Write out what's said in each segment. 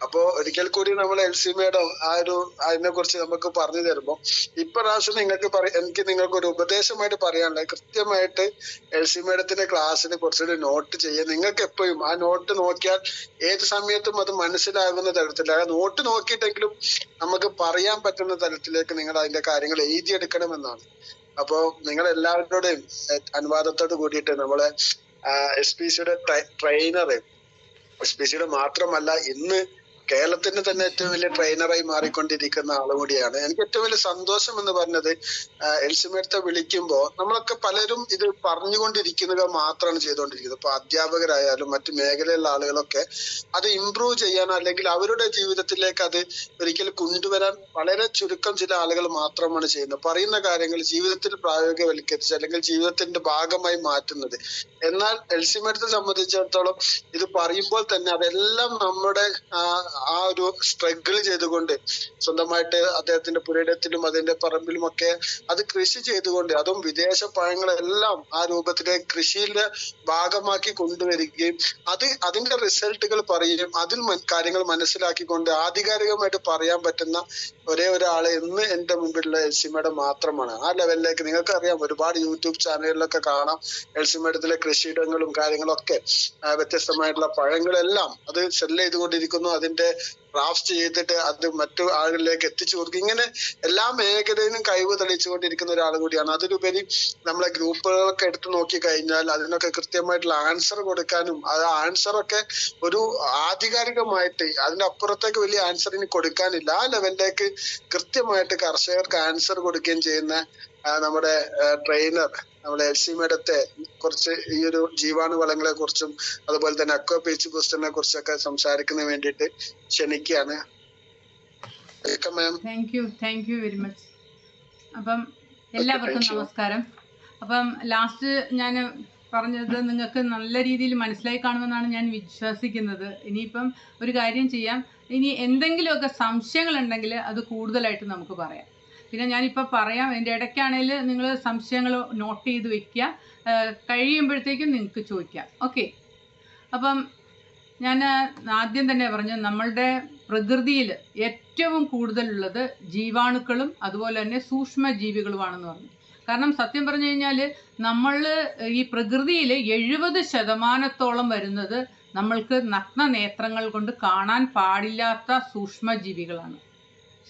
അപ്പോ ഒരിക്കൽ കൂടി നമ്മൾ എൽസി മേഡം അതിനെ കുറിച്ച് നമുക്ക് പറഞ്ഞു തരുമ്പോൾ ഇപ്രാവശ്യം എനിക്ക് നിങ്ങൾക്ക് ഒരു ഉപദേശമായിട്ട് പറയാനുള്ളത്, കൃത്യമായിട്ട് എൽസി മേഡത്തിന്റെ ക്ലാസ്സിന് കുറച്ചുകൂടി നോട്ട് ചെയ്യുക. നിങ്ങൾക്ക് എപ്പോഴും ആ നോട്ട് നോക്കിയാൽ ഏത് സമയത്തും അത് മനസ്സിലാകുന്ന തരത്തില്, ആ നോട്ട് നോക്കിയിട്ടെങ്കിലും നമുക്ക് പറയാൻ പറ്റുന്ന തരത്തിലേക്ക് നിങ്ങൾ അതിന്റെ കാര്യങ്ങൾ എഴുതിയെടുക്കണമെന്നാണ്. അപ്പോ നിങ്ങൾ എല്ലാവരോടും അനുവാദത്തോട് കൂടിയിട്ട് നമ്മളെ SPCയുടെ ട്രെയിനർ, SPCയുടെ മാത്രമല്ല ഇന്ന് കേരളത്തിന് തന്നെ ഏറ്റവും വലിയ ട്രെയിനറായി മാറിക്കൊണ്ടിരിക്കുന്ന ആള് കൂടിയാണ്. എനിക്ക് ഏറ്റവും വലിയ സന്തോഷം എന്ന് പറഞ്ഞത് എൽസി മേഡത്തെ വിളിക്കുമ്പോൾ നമ്മളൊക്കെ പലരും ഇത് പറഞ്ഞുകൊണ്ടിരിക്കുന്നത് മാത്രമാണ് ചെയ്തുകൊണ്ടിരിക്കുന്നത്. ഇപ്പൊ അധ്യാപകരായാലും മറ്റു മേഖലയിലുള്ള ആളുകളൊക്കെ അത് ഇംപ്രൂവ് ചെയ്യാൻ അല്ലെങ്കിൽ അവരുടെ ജീവിതത്തിലേക്ക് അത് ഒരിക്കൽ കൊണ്ടുവരാൻ വളരെ ചുരുക്കം ചില ആളുകൾ മാത്രമാണ് ചെയ്യുന്നത്. പറയുന്ന കാര്യങ്ങൾ ജീവിതത്തിൽ പ്രായോഗികവൽക്കരിച്ച് അല്ലെങ്കിൽ ജീവിതത്തിന്റെ ഭാഗമായി മാറ്റുന്നത്. എന്നാൽ എൽസി മേഡത്തെ സംബന്ധിച്ചിടത്തോളം ഇത് പറയുമ്പോൾ തന്നെ അതെല്ലാം നമ്മുടെ ആ ഒരു സ്ട്രഗിൾ ചെയ്തുകൊണ്ട് സ്വന്തമായിട്ട് അദ്ദേഹത്തിന്റെ പുരയിടത്തിലും അതിന്റെ പറമ്പിലും ഒക്കെ അത് കൃഷി ചെയ്തുകൊണ്ട്, അതും വിദേശ പഴങ്ങളെല്ലാം ആ രൂപത്തിലേക്ക് കൃഷിയുടെ ഭാഗമാക്കി കൊണ്ടുവരികയും അതിന്റെ റിസൾട്ടുകൾ പറയുകയും അതിൽ കാര്യങ്ങൾ മനസ്സിലാക്കിക്കൊണ്ട് ആധികാരികമായിട്ട് പറയാൻ പറ്റുന്ന ഒരേ ഒരാള് ഇന്ന് എന്റെ മുമ്പിലുള്ള എൽസി മേഡം മാത്രമാണ്. ആ ലെവലിലേക്ക് നിങ്ങൾക്കറിയാം, ഒരുപാട് യൂട്യൂബ് ചാനലുകളിലൊക്കെ കാണാം എൽസി മേഡത്തിലെ കൃഷിയിടങ്ങളും കാര്യങ്ങളൊക്കെ, വ്യത്യസ്തമായിട്ടുള്ള പഴങ്ങളെല്ലാം അത് സെല് ചെയ്തുകൊണ്ടിരിക്കുന്നു. അതിന്റെ ക്രാഫ്റ്റ് ചെയ്തിട്ട് അത് മറ്റു ആളുകളിലേക്ക് എത്തിച്ചു കൊടുക്കും. ഇങ്ങനെ എല്ലാ മേഖലയിലും കഴിവ് തെളിയിച്ചുകൊണ്ടിരിക്കുന്ന ഒരാൾ കൂടിയാണ്. അതിലുപരി നമ്മളെ ഗ്രൂപ്പുകളൊക്കെ എടുത്തു നോക്കി കഴിഞ്ഞാൽ അതിനൊക്കെ കൃത്യമായിട്ടുള്ള ആൻസർ കൊടുക്കാനും, അത് ആൻസറൊക്കെ ഒരു ആധികാരികമായിട്ട് അതിന്റെ അപ്പുറത്തേക്ക് വലിയ ആൻസർ ഇനി കൊടുക്കാനില്ല, ആ ലെവലിലേക്ക് കൃത്യമായിട്ട് കർഷകർക്ക് ആൻസർ കൊടുക്കുകയും ചെയ്യുന്ന നമ്മുടെ ട്രെയിനർ നമ്മുടെ എൽസി മേഡത്തെ കുറിച്ച് ഈ ഒരു ജീവാണു വളങ്ങളെ കുറിച്ചും അതുപോലെ തന്നെ അക്വ പീച്ച് ബൂസ്റ്ററിനെ കുറിച്ചൊക്കെ സംസാരിക്കുന്നതിന് വേണ്ടിയിട്ട് ക്ഷണിക്കുകയാണ്. Thank you very much. അപ്പം എല്ലാവർക്കും നമസ്കാരം. അപ്പം ലാസ്റ്റ് ഞാൻ പറഞ്ഞത് നിങ്ങൾക്ക് നല്ല രീതിയിൽ മനസ്സിലായി കാണുമെന്നാണ് ഞാൻ വിശ്വസിക്കുന്നത്. ഇനിയിപ്പം ഒരു കാര്യം ചെയ്യാം, ഇനി എന്തെങ്കിലുമൊക്കെ സംശയങ്ങളുണ്ടെങ്കിൽ അത് കൂടുതലായിട്ട് നമുക്ക് പറയാം. പിന്നെ ഞാനിപ്പോൾ പറയാം, എൻ്റെ ഇടയ്ക്കാണെങ്കിൽ നിങ്ങൾ സംശയങ്ങൾ നോട്ട് ചെയ്ത് വെക്കുക, കഴിയുമ്പോഴത്തേക്കും നിങ്ങൾക്ക് ചോദിക്കാം. ഓക്കെ. അപ്പം ഞാൻ ആദ്യം തന്നെ പറഞ്ഞു, നമ്മളുടെ പ്രകൃതിയിൽ ഏറ്റവും കൂടുതലുള്ളത് ജീവാണുക്കളും അതുപോലെ തന്നെ സൂക്ഷ്മജീവികളുമാണെന്ന് പറഞ്ഞു. കാരണം സത്യം പറഞ്ഞു കഴിഞ്ഞാൽ നമ്മൾ ഈ പ്രകൃതിയിൽ 70% വരുന്നത് നമ്മൾക്ക് നഗ്നനേത്രങ്ങൾ കൊണ്ട് കാണാൻ പാടില്ലാത്ത സൂക്ഷ്മജീവികളാണ്.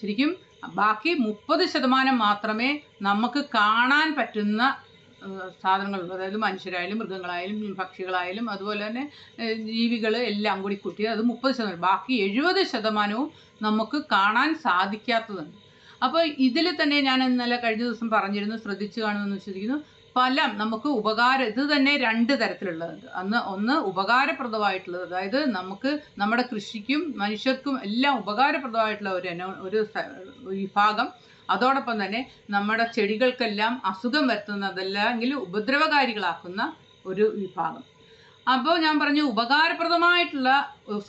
ശരിക്കും ബാക്കി 30% മാത്രമേ നമുക്ക് കാണാൻ പറ്റുന്ന സാധനങ്ങളുള്ളൂ. അതായത് മനുഷ്യരായാലും മൃഗങ്ങളായാലും പക്ഷികളായാലും അതുപോലെ തന്നെ ജീവികൾ എല്ലാം കൂടി കൂട്ടി അത് 30%. ബാക്കി 70% നമുക്ക് കാണാൻ സാധിക്കാത്തതുണ്ട്. അപ്പോൾ ഇതിൽ തന്നെ ഞാൻ ഇന്നലെ കഴിഞ്ഞ ദിവസം പറഞ്ഞിരുന്നു, ശ്രദ്ധിച്ചു കാണുമെന്ന് വിശ്വസിക്കുന്നു. ഫലം നമുക്ക് ഇത് തന്നെ 2 തരത്തിലുള്ളതുണ്ട്. ഒന്ന് ഉപകാരപ്രദമായിട്ടുള്ളത്, അതായത് നമുക്ക് നമ്മുടെ കൃഷിക്കും മനുഷ്യർക്കും എല്ലാം ഉപകാരപ്രദമായിട്ടുള്ള ഒരു വിഭാഗം. അതോടൊപ്പം തന്നെ നമ്മുടെ ചെടികൾക്കെല്ലാം അസുഖം വരുത്തുന്നതല്ലെങ്കിൽ ഉപദ്രവകാരികളാക്കുന്ന ഒരു വിഭാഗം. അപ്പോൾ ഞാൻ പറഞ്ഞു, ഉപകാരപ്രദമായിട്ടുള്ള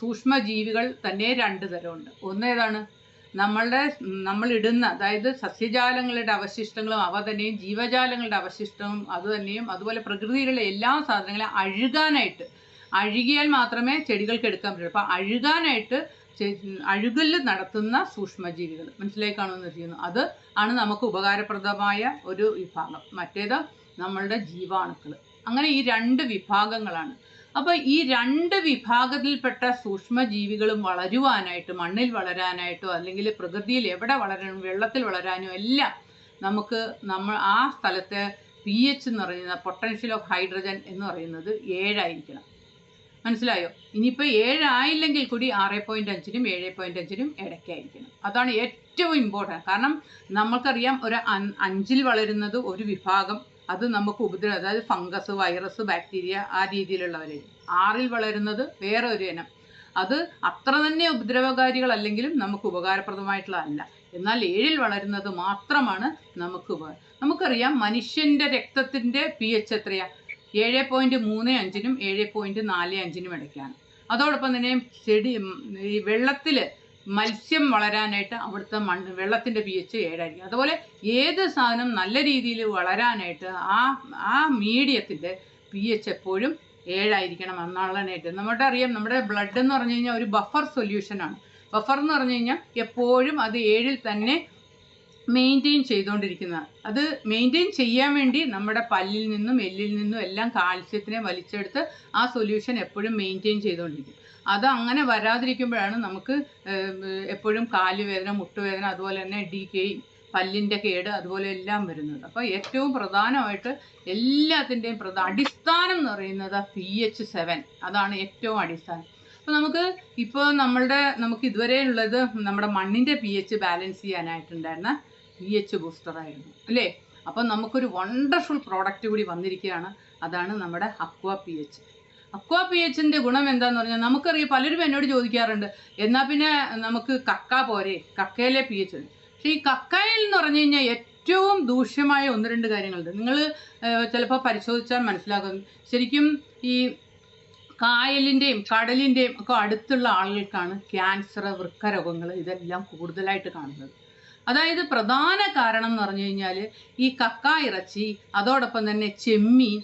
സൂക്ഷ്മജീവികൾ തന്നെ 2 തരമുണ്ട്. ഒന്ന് ഏതാണ്? നമ്മളിടുന്ന, അതായത് സസ്യജാലങ്ങളുടെ അവശിഷ്ടങ്ങളും അവ തന്നെയും ജീവജാലങ്ങളുടെ അവശിഷ്ടവും അതുതന്നെയും അതുപോലെ പ്രകൃതിയിലുള്ള എല്ലാ സാധനങ്ങളും അഴുകിയാൽ മാത്രമേ ചെടികൾക്ക് എടുക്കാൻ പറ്റൂ. അപ്പോൾ അഴുകാനായിട്ട് അഴുകൽ നടത്തുന്ന സൂക്ഷ്മജീവികൾ മനസ്സിലായി കാണുമെന്ന് ചെയ്യുന്നു. അത് ആണ് നമുക്ക് ഉപകാരപ്രദമായ ഒരു വിഭാഗം. മറ്റേത് നമ്മളുടെ ജീവാണുക്കൾ. അങ്ങനെ ഈ 2 വിഭാഗങ്ങളാണ്. അപ്പോൾ ഈ 2 വിഭാഗത്തിൽപ്പെട്ട സൂക്ഷ്മജീവികളും വളരുവാനായിട്ട്, മണ്ണിൽ വളരാനായിട്ടോ അല്ലെങ്കിൽ പ്രകൃതിയിൽ എവിടെ വളരാനും വെള്ളത്തിൽ വളരാനും എല്ലാം നമ്മൾ ആ സ്ഥലത്തെ pH എന്ന് പറയുന്ന പൊട്ടൻഷ്യൽ ഓഫ് ഹൈഡ്രജൻ എന്ന് പറയുന്നത് 7 ആയിരിക്കണം. മനസ്സിലായോ? ഇനിയിപ്പോൾ 7 ആയില്ലെങ്കിൽ കൂടി 6.5-നും 7.5-നും ഇടയ്ക്കായിരിക്കണം. അതാണ് ഏറ്റവും ഇമ്പോർട്ടൻറ്റ്. കാരണം നമുക്കറിയാം, ഒരു 5-ൽ വളരുന്നത് ഒരു വിഭാഗം, അത് നമുക്ക് അതായത് ഫംഗസ്, വൈറസ്, ബാക്ടീരിയ ആ രീതിയിലുള്ളവരെ. 6-ൽ വളരുന്നത് വേറെ ഒരു ഇനം, അത് അത്ര തന്നെ ഉപദ്രവകാരികളല്ലെങ്കിലും നമുക്ക് ഉപകാരപ്രദമായിട്ടുള്ളതല്ല. എന്നാൽ 7-ൽ വളരുന്നത് മാത്രമാണ് നമുക്കറിയാം. മനുഷ്യൻ്റെ രക്തത്തിൻ്റെ pH എത്രയാണ്? 7.35-നും 7.45-നും ഇടയ്ക്കാണ്. അതോടൊപ്പം തന്നെ ഈ വെള്ളത്തിൽ മത്സ്യം വളരാനായിട്ട് അവിടുത്തെ വെള്ളത്തിൻ്റെ pH 7 ആയിരിക്കും. അതുപോലെ ഏത് സാധനം നല്ല രീതിയിൽ വളരാനായിട്ട് ആ മീഡിയത്തിൻ്റെ pH എപ്പോഴും 7 എന്നാണ് ഏറ്റവും. നമ്മുടെ അറിയാം, നമ്മുടെ ബ്ലഡ് എന്ന് പറഞ്ഞു കഴിഞ്ഞാൽ ഒരു ബഫർ സൊല്യൂഷനാണ്. ബഫർ എന്ന് പറഞ്ഞു കഴിഞ്ഞാൽ എപ്പോഴും അത് 7 തന്നെ മെയിൻറ്റെയിൻ ചെയ്തുകൊണ്ടിരിക്കുന്നതാണ്. അത് മെയിൻറ്റെയിൻ ചെയ്യാൻ വേണ്ടി നമ്മുടെ പല്ലിൽ നിന്നും എല്ലിൽ നിന്നും എല്ലാം കാൽസ്യത്തിനെ വലിച്ചെടുത്ത് ആ സൊല്യൂഷൻ എപ്പോഴും മെയിൻറ്റെയിൻ ചെയ്തുകൊണ്ടിരിക്കും. അത് അങ്ങനെ വരാതിരിക്കുമ്പോഴാണ് നമുക്ക് എപ്പോഴും കാലുവേദന, മുട്ടുവേദന, അതുപോലെ തന്നെ ഡീക്കേയും പല്ലിൻ്റെ കേട് അതുപോലെ എല്ലാം വരുന്നത്. അപ്പോൾ ഏറ്റവും പ്രധാനമായിട്ട് എല്ലാത്തിൻ്റെയും അടിസ്ഥാനം എന്ന് പറയുന്നത് pH 7. അതാണ് ഏറ്റവും അടിസ്ഥാനം. അപ്പോൾ നമുക്ക് ഇതുവരെ ഉള്ളത് നമ്മുടെ മണ്ണിൻ്റെ pH ബാലൻസ് ചെയ്യാനായിട്ടുണ്ടായിരുന്ന pH ബൂസ്റ്ററായിരുന്നു അല്ലേ. അപ്പം നമുക്കൊരു വണ്ടർഫുൾ പ്രോഡക്റ്റ് കൂടി വന്നിരിക്കുകയാണ്. അതാണ് നമ്മുടെ അക്വാ pH. അക്വാ pHൻ്റെ ഗുണം എന്താണെന്ന് പറഞ്ഞാൽ നമുക്കറിയാം, പലരും എന്നോട് ചോദിക്കാറുണ്ട്, എന്നാൽ പിന്നെ നമുക്ക് കക്ക പോരെ, കക്കയിലെ pH. പക്ഷേ ഈ കക്കയിൽ എന്ന് പറഞ്ഞു കഴിഞ്ഞാൽ ഏറ്റവും ദൂഷ്യമായ 1-2 കാര്യങ്ങളുണ്ട്. നിങ്ങൾ ചിലപ്പോൾ പരിശോധിച്ചാൽ മനസ്സിലാക്കും. ശരിക്കും ഈ കായലിൻ്റെയും കടലിൻ്റെയും ഒക്കെ അടുത്തുള്ള ആളുകൾക്കാണ് ക്യാൻസർ, വൃക്കരോഗങ്ങൾ ഇതെല്ലാം കൂടുതലായിട്ട് കാണുന്നത്. അതായത് പ്രധാന കാരണം എന്ന് പറഞ്ഞു കഴിഞ്ഞാൽ ഈ കക്ക ഇറച്ചി, അതോടൊപ്പം തന്നെ ചെമ്മീൻ,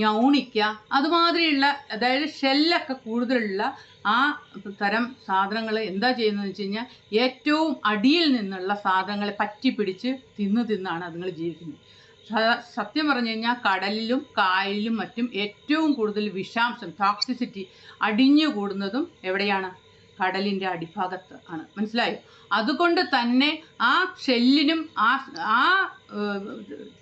ഞൗണിക്ക, അതുമാതിരിയുള്ള അതായത് ഷെല്ലൊക്കെ കൂടുതലുള്ള ആ തരം സാധനങ്ങൾ എന്താ ചെയ്യുന്നതെന്ന് വെച്ച് കഴിഞ്ഞാൽ ഏറ്റവും അടിയിൽ നിന്നുള്ള സാധനങ്ങളെ പറ്റിപ്പിടിച്ച് തിന്നാണ് അതുങ്ങൾ ജീവിക്കുന്നത്. സത്യം പറഞ്ഞു കഴിഞ്ഞാൽ കടലിലും കായലിലും മറ്റും ഏറ്റവും കൂടുതൽ വിഷാംശം, ടോക്സിസിറ്റി അടിഞ്ഞു കൂടുന്നതും എവിടെയാണ്? കടലിൻ്റെ അടിഭാഗത്ത് ആണ്. മനസ്സിലായോ? അതുകൊണ്ട് തന്നെ ആ ഷെല്ലിനും ആ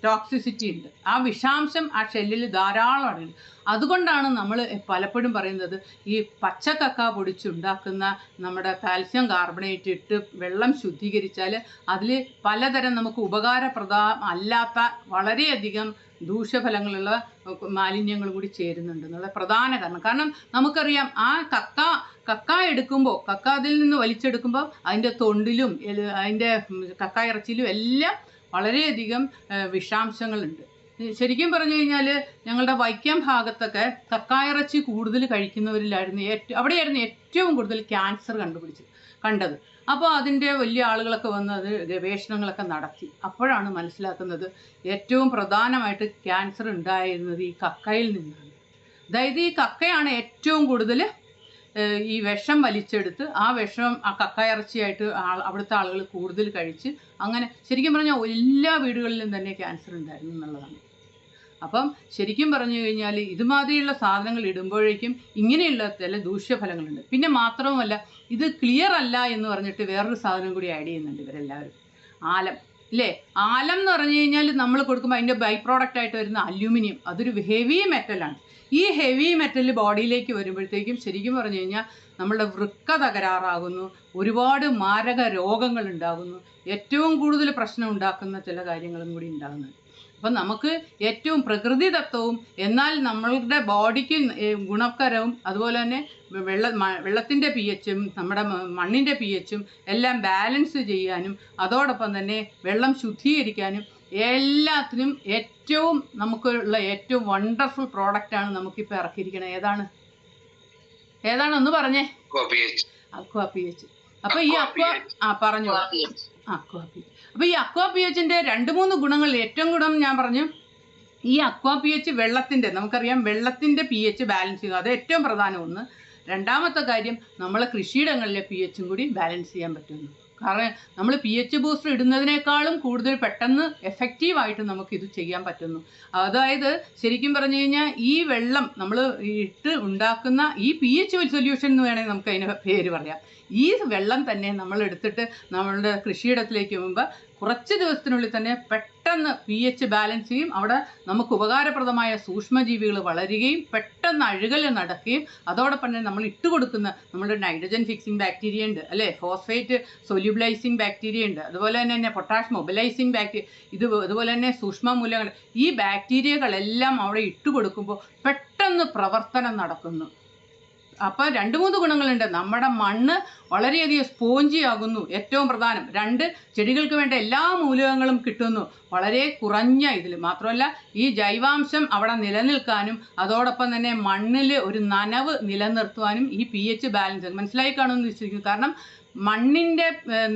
ടോക്സിസിറ്റി ഉണ്ട്, ആ വിഷാംശം ആ ഷെല്ലിൽ ധാരാളം ഉണ്ട്. അതുകൊണ്ടാണ് നമ്മൾ പലപ്പോഴും പറയുന്നത് ഈ പച്ചക്കക്ക പൊടിച്ചുണ്ടാക്കുന്ന നമ്മുടെ കാൽസ്യം കാർബണേറ്റ് ഇട്ട് വെള്ളം ശുദ്ധീകരിച്ചാൽ അതിൽ പലതരം നമുക്ക് ഉപകാരപ്രദമല്ലാത്ത വളരെയധികം ദൂഷ്യഫലങ്ങളുള്ള മാലിന്യങ്ങൾ കൂടി ചേരുന്നുണ്ട് എന്നുള്ള പ്രധാന കാരണം നമുക്കറിയാം, ആ കക്ക എടുക്കുമ്പോൾ, കക്ക അതിൽ നിന്ന് വലിച്ചെടുക്കുമ്പോൾ അതിൻ്റെ തൊണ്ടിലും അതിൻ്റെ കക്ക ഇറച്ചിയിലും എല്ലാം വളരെയധികം വിഷാംശങ്ങളുണ്ട്. ശരിക്കും പറഞ്ഞു കഴിഞ്ഞാൽ ഞങ്ങളുടെ വൈക്കം ഭാഗത്തൊക്കെ കക്കായിറച്ചി കൂടുതൽ കഴിക്കുന്നവരിലായിരുന്നു അവിടെയായിരുന്നു ഏറ്റവും കൂടുതൽ ക്യാൻസർ കണ്ടത്. അപ്പോൾ അതിൻ്റെ വലിയ ആളുകളൊക്കെ വന്ന് അത് ഗവേഷണങ്ങളൊക്കെ നടത്തി. അപ്പോഴാണ് മനസ്സിലാക്കുന്നത് ഏറ്റവും പ്രധാനമായിട്ട് ക്യാൻസർ ഉണ്ടായിരുന്നത് ഈ കക്കയിൽ നിന്നാണ്. അതായത് ഈ കക്കയാണ് ഏറ്റവും കൂടുതൽ ഈ വിഷം വലിച്ചെടുത്ത് ആ വിഷം ആ കക്ക ഇറച്ചിയായിട്ട് അവിടുത്തെ ആളുകൾ കൂടുതൽ കഴിച്ച് അങ്ങനെ ശരിക്കും പറഞ്ഞാൽ എല്ലാ വീടുകളിലും തന്നെ ക്യാൻസർ ഉണ്ടായിരുന്നു എന്നുള്ളതാണ്. അപ്പം ശരിക്കും പറഞ്ഞു കഴിഞ്ഞാൽ ഇതുമാതിരിയുള്ള സാധനങ്ങൾ ഇടുമ്പോഴേക്കും ഇങ്ങനെയുള്ള ചില ദൂഷ്യഫലങ്ങളുണ്ട്. പിന്നെ മാത്രവുമല്ല, ഇത് ക്ലിയർ അല്ല എന്ന് പറഞ്ഞിട്ട് വേറൊരു സാധനം കൂടി ആഡ് ചെയ്യുന്നുണ്ട് ഇവരെല്ലാവരും. ആലം അല്ലേ? ആലം എന്ന് പറഞ്ഞു കഴിഞ്ഞാൽ നമ്മൾ കൊടുക്കുമ്പോൾ അതിൻ്റെ ബൈ പ്രോഡക്റ്റ് ആയിട്ട് വരുന്ന അലൂമിനിയം, അതൊരു ഹെവി മെറ്റലാണ്. ഈ ഹെവി മെറ്റൽ ബോഡിയിലേക്ക് വരുമ്പോഴത്തേക്കും ശരിക്കും പറഞ്ഞു കഴിഞ്ഞാൽ നമ്മളുടെ വൃക്ക തകരാറാകുന്നു, ഒരുപാട് മാരക രോഗങ്ങൾ ഉണ്ടാകുന്നു, ഏറ്റവും കൂടുതൽ പ്രശ്നം ഉണ്ടാക്കുന്ന ചില കാര്യങ്ങളും കൂടി ഉണ്ടാകുന്നുണ്ട്. അപ്പം നമുക്ക് ഏറ്റവും പ്രകൃതിദത്തവും എന്നാൽ നമ്മളുടെ ബോഡിക്ക് ഗുണകരവും അതുപോലെ തന്നെ വെള്ളത്തിൻ്റെ pH-ഉം നമ്മുടെ മണ്ണിൻ്റെ pH-ഉം എല്ലാം ബാലൻസ് ചെയ്യാനും അതോടൊപ്പം തന്നെ വെള്ളം ശുദ്ധീകരിക്കാനും എല്ലാത്തിനും ഏറ്റവും നമുക്കുള്ള ഏറ്റവും വണ്ടർഫുൾ പ്രോഡക്റ്റാണ് നമുക്കിപ്പോൾ ഇറക്കിയിരിക്കുന്നത്. ഏതാണെന്ന് പറഞ്ഞേ? അക്വാ pH. അപ്പോൾ ഈ പറഞ്ഞു അക്വാ pH. അപ്പോൾ ഈ അക്വാ pHൻ്റെ 2-3 ഗുണങ്ങൾ, ഏറ്റവും ഗുണം ഞാൻ പറഞ്ഞു, ഈ അക്വാ pH വെള്ളത്തിൻ്റെ, നമുക്കറിയാം വെള്ളത്തിൻ്റെ pH ബാലൻസ് ചെയ്യുക, അത് ഏറ്റവും പ്രധാനം ഒന്ന്. രണ്ടാമത്തെ കാര്യം, നമ്മളെ കൃഷിയിടങ്ങളിലെ pHും കൂടി ബാലൻസ് ചെയ്യാൻ പറ്റുന്നു. കാരണം നമ്മൾ pH ബൂസ്റ്റർ ഇടുന്നതിനേക്കാളും കൂടുതൽ പെട്ടെന്ന് എഫക്റ്റീവായിട്ട് നമുക്കിത് ചെയ്യാൻ പറ്റുന്നു. അതായത് ശരിക്കും പറഞ്ഞു കഴിഞ്ഞാൽ ഈ വെള്ളം നമ്മൾ ഇട്ട് ഉണ്ടാക്കുന്ന ഈ pH സൊല്യൂഷൻ എന്ന് വേണമെങ്കിൽ നമുക്ക് അതിന് പേര് പറയാം. ഈ വെള്ളം തന്നെ നമ്മൾ എടുത്തിട്ട് നമ്മളുടെ കൃഷിയിടത്തിലേക്ക് പോകുമ്പോൾ കുറച്ച് ദിവസത്തിനുള്ളിൽ തന്നെ പെട്ടെന്ന് pH ബാലൻസ് ചെയ്യും. അവിടെ നമുക്ക് ഉപകാരപ്രദമായ സൂക്ഷ്മജീവികൾ വളരുകയും പെട്ടെന്ന് അഴുകൽ നടക്കുകയും അതോടൊപ്പം തന്നെ നമ്മൾ ഇട്ടുകൊടുക്കുന്ന നമ്മുടെ നൈട്രജൻ ഫിക്സിങ് ബാക്ടീരിയ ഉണ്ട് അല്ലേ, ഫോസ്ഫേറ്റ് സൊല്യൂബിലൈസിങ് ബാക്ടീരിയ ഉണ്ട്, അതുപോലെ തന്നെ പൊട്ടാഷ് മൊബിലൈസിങ് ബാക്ടീരിയ, അതുപോലെ തന്നെ സൂക്ഷ്മ മൂലകങ്ങൾ, ഈ ബാക്ടീരിയകളെല്ലാം അവിടെ ഇട്ടുകൊടുക്കുമ്പോൾ പെട്ടെന്ന് പ്രവർത്തനം നടക്കുന്നു. അപ്പോൾ 2-3 ഗുണങ്ങളുണ്ട്. നമ്മുടെ മണ്ണ് വളരെയധികം സ്പോഞ്ചി ആകുന്നു, ഏറ്റവും പ്രധാനം. 2, ചെടികൾക്ക് വേണ്ട എല്ലാ മൂലകങ്ങളും കിട്ടുന്നു വളരെ കുറഞ്ഞ ഇതിൽ. മാത്രമല്ല ഈ ജൈവാംശം അവിടെ നിലനിൽക്കാനും അതോടൊപ്പം തന്നെ മണ്ണിൽ ഒരു നനവ് നിലനിർത്തുവാനും ഈ pH ബാലൻസ് മനസ്സിലായി കാണുമെന്ന് വിശ്വസിക്കുന്നു. കാരണം മണ്ണിൻ്റെ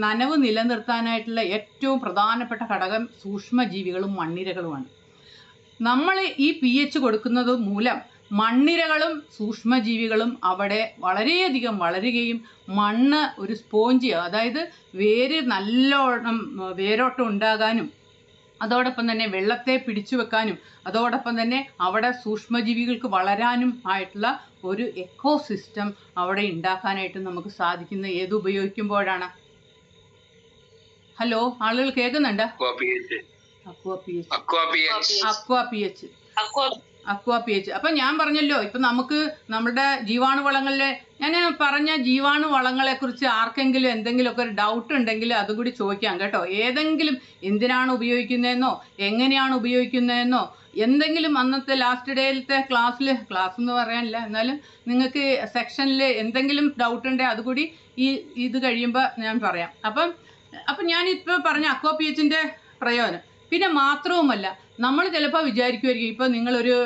നനവ് നിലനിർത്താനായിട്ടുള്ള ഏറ്റവും പ്രധാനപ്പെട്ട ഘടകം സൂക്ഷ്മജീവികളും മണ്ണിരകളുമാണ്. നമ്മൾ ഈ pH കൊടുക്കുന്നത് മൂലം മണ്ണിരകളും സൂക്ഷ്മജീവികളും അവിടെ വളരെയധികം വളരുകയും മണ്ണ് ഒരു സ്പോഞ്ച്, അതായത് നല്ലോണം വേരോട്ടം ഉണ്ടാകാനും അതോടൊപ്പം തന്നെ വെള്ളത്തെ പിടിച്ചു വെക്കാനും അതോടൊപ്പം തന്നെ അവിടെ സൂക്ഷ്മജീവികൾക്ക് വളരാനും ആയിട്ടുള്ള ഒരു എക്കോസിസ്റ്റം അവിടെ ഉണ്ടാക്കാനായിട്ട് നമുക്ക് സാധിക്കുന്ന ഏത് ഉപയോഗിക്കുമ്പോഴാണ്? ഹലോ, ആളുകൾ കേൾക്കുന്നുണ്ട്? അക്വാ പി എച്ച്. അപ്പം ഞാൻ പറഞ്ഞല്ലോ, ഇപ്പം നമുക്ക് നമ്മുടെ ജീവാണുവളങ്ങളിലെ ഞാൻ പറഞ്ഞ ജീവാണുവളങ്ങളെ കുറിച്ച് ആർക്കെങ്കിലും എന്തെങ്കിലുമൊക്കെ ഒരു ഡൗട്ട് ഉണ്ടെങ്കിൽ അതുകൂടി ചോദിക്കാം കേട്ടോ. ഏതെങ്കിലും എന്തിനാണ് ഉപയോഗിക്കുന്നതെന്നോ എങ്ങനെയാണ് ഉപയോഗിക്കുന്നതെന്നോ എന്തെങ്കിലും അന്നത്തെ ലാസ്റ്റ് ഡേയിലത്തെ ക്ലാസ് എന്ന് പറയാനില്ല, എന്നാലും നിങ്ങൾക്ക് സെക്ഷനിൽ എന്തെങ്കിലും ഡൗട്ട് ഉണ്ടെങ്കിൽ അതുകൂടി ഇത് കഴിയുമ്പോൾ ഞാൻ പറയാം. അപ്പം ഞാനിപ്പോൾ പറഞ്ഞ അക്വാ പി എച്ചിൻ്റെ പ്രയോജനം. പിന്നെ മാത്രവുമല്ല, നമ്മൾ ചിലപ്പോൾ വിചാരിക്കുമായിരിക്കും, ഇപ്പോൾ നിങ്ങളൊരു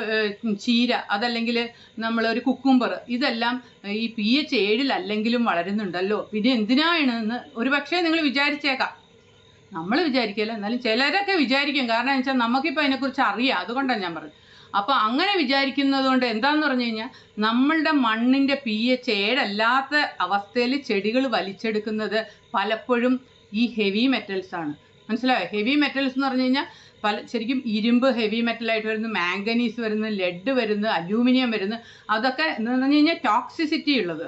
ചീര അതല്ലെങ്കിൽ നമ്മളൊരു കുക്കുംബർ ഇതെല്ലാം ഈ pH 7 വളരുന്നുണ്ടല്ലോ, പിന്നെ എന്തിനാണെന്ന് ഒരു പക്ഷേ നിങ്ങൾ വിചാരിച്ചേക്കാം. നമ്മൾ വിചാരിക്കില്ല, എന്നാലും ചിലരൊക്കെ വിചാരിക്കും. കാരണം എന്ന് വെച്ചാൽ നമുക്കിപ്പോൾ അതിനെക്കുറിച്ച് അറിയാം, അതുകൊണ്ടാണ് ഞാൻ പറഞ്ഞത്. അപ്പോൾ അങ്ങനെ വിചാരിക്കുന്നത് കൊണ്ട് എന്താണെന്ന് പറഞ്ഞു കഴിഞ്ഞാൽ, നമ്മളുടെ മണ്ണിൻ്റെ pH 7 അവസ്ഥയിൽ ചെടികൾ വലിച്ചെടുക്കുന്നത് പലപ്പോഴും ഈ ഹെവി മെറ്റൽസ് ആണ്. മനസ്സിലായോ? ഹെവി മെറ്റൽസ് എന്ന് പറഞ്ഞു കഴിഞ്ഞാൽ ശരിക്കും ഇരുമ്പ് ഹെവി മെറ്റലായിട്ട് വരുന്നു, മാംഗനീസ് വരുന്നു, ലെഡ് വരുന്നു, അലൂമിനിയം വരുന്നു. അതൊക്കെ എന്ന് പറഞ്ഞു കഴിഞ്ഞാൽ ടോക്സിസിറ്റി ഉള്ളത്,